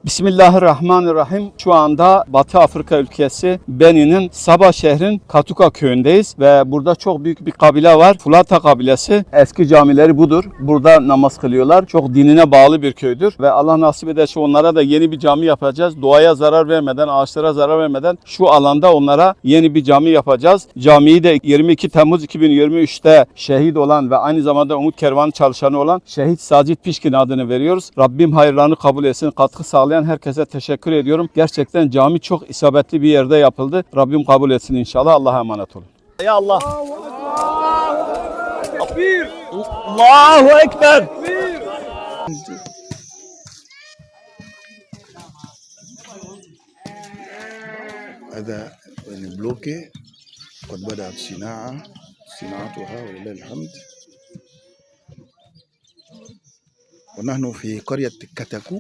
Bismillahirrahmanirrahim. Şu anda Batı Afrika ülkesi Benin'in Saba şehrin Katuka köyündeyiz ve burada çok büyük bir kabile var. Fulata kabilesi. Eski camileri budur. Burada namaz kılıyorlar. Çok dinine bağlı bir köydür ve Allah nasip ederse onlara da yeni bir cami yapacağız. Doğaya zarar vermeden, ağaçlara zarar vermeden şu alanda onlara yeni bir cami yapacağız. Camiyi de 22 Temmuz 2023'te şehit olan ve aynı zamanda Umut Kervanı çalışanı olan Şehit Sacit Pişkin adını veriyoruz. Rabbim hayırlarını kabul etsin. Katkı sağlayan herkese teşekkür ediyorum. Gerçekten cami çok isabetli bir yerde yapıldı. Rabbim kabul etsin inşallah. Allah'a emanet olun. Ya Allah. Allahu Ekber. هذا البلوكي قد بدأت صناعتها ولله الحمد. ونحن في قرية كتاكو.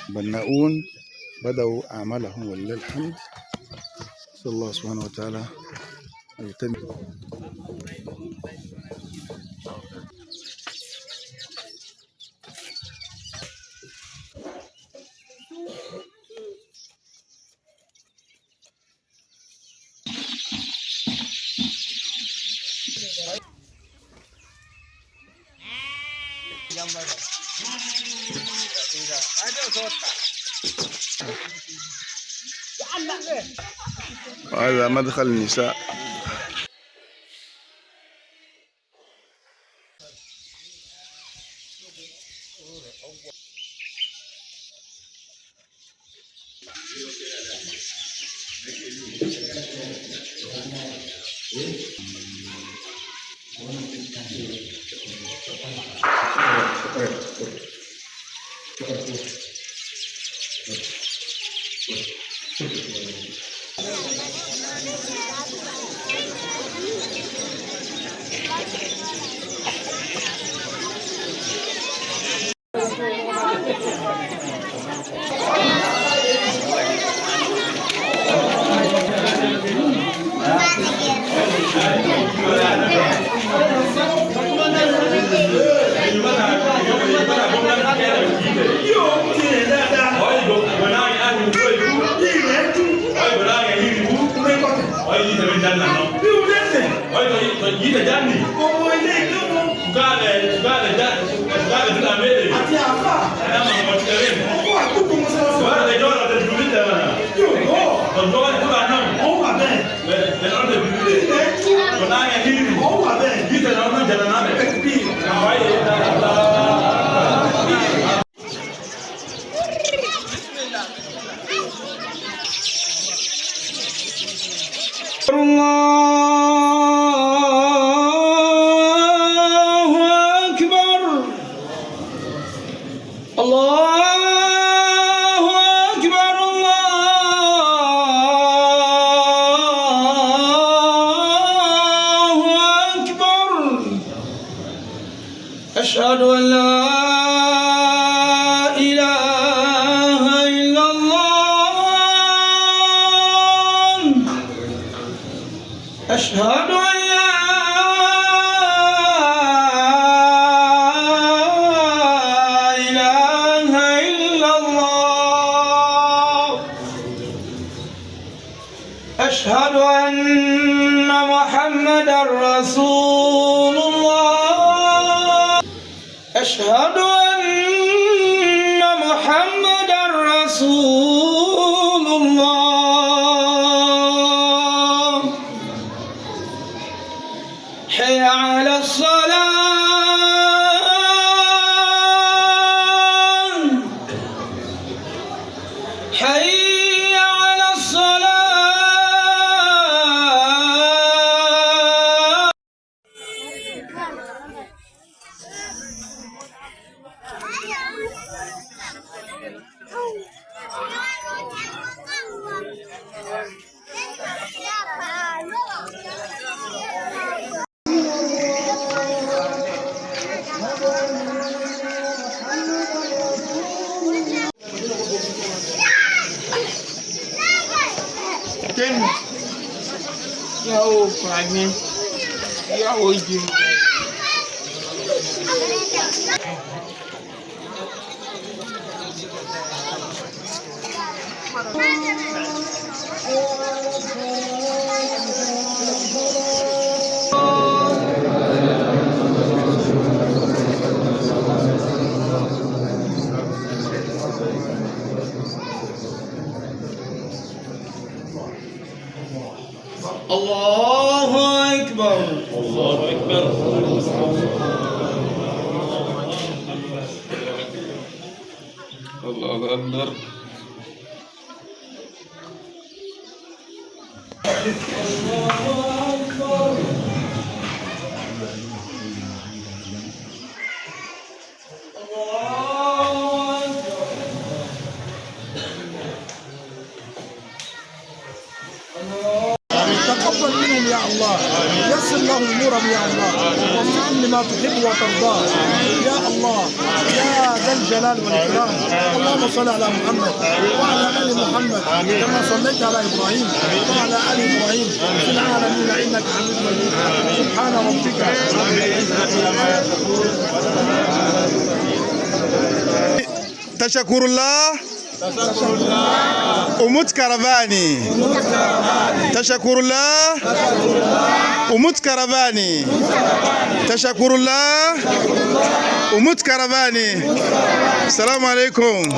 البناؤون بدأوا أعمالهم ولله الحمد. نسأل الله سبحانه وتعالى أن يتم. وهذا مدخل النساء. أشهد أن لا إله إلا الله. أشهد أن لا إله إلا الله. أشهد أن محمدا رسول الله. أشهد أن محمدا رسول الله. حي على الصلاة. حي على الصلاة. tenu. Yao prime. Yao jim. Allahu Ekber. Allahu Ekber. Allahu Ekber. تقبل منهم يا الله، يسر لهم امورهم يا الله، وفقهم لما تحب وترضاه يا الله يا ذا الجلال والاكرام. اللهم صل على محمد وعلى ال محمد كما صليت على ابراهيم وعلى ال ابراهيم في العالمين انك حميد مجيد. سبحان ربك رب العزه عما يصفون. تشكر الله Umut Karavani. Tashakurullah. Umut Karavani. Tashakurullah. Umut Karavani. Assalamu alaikum.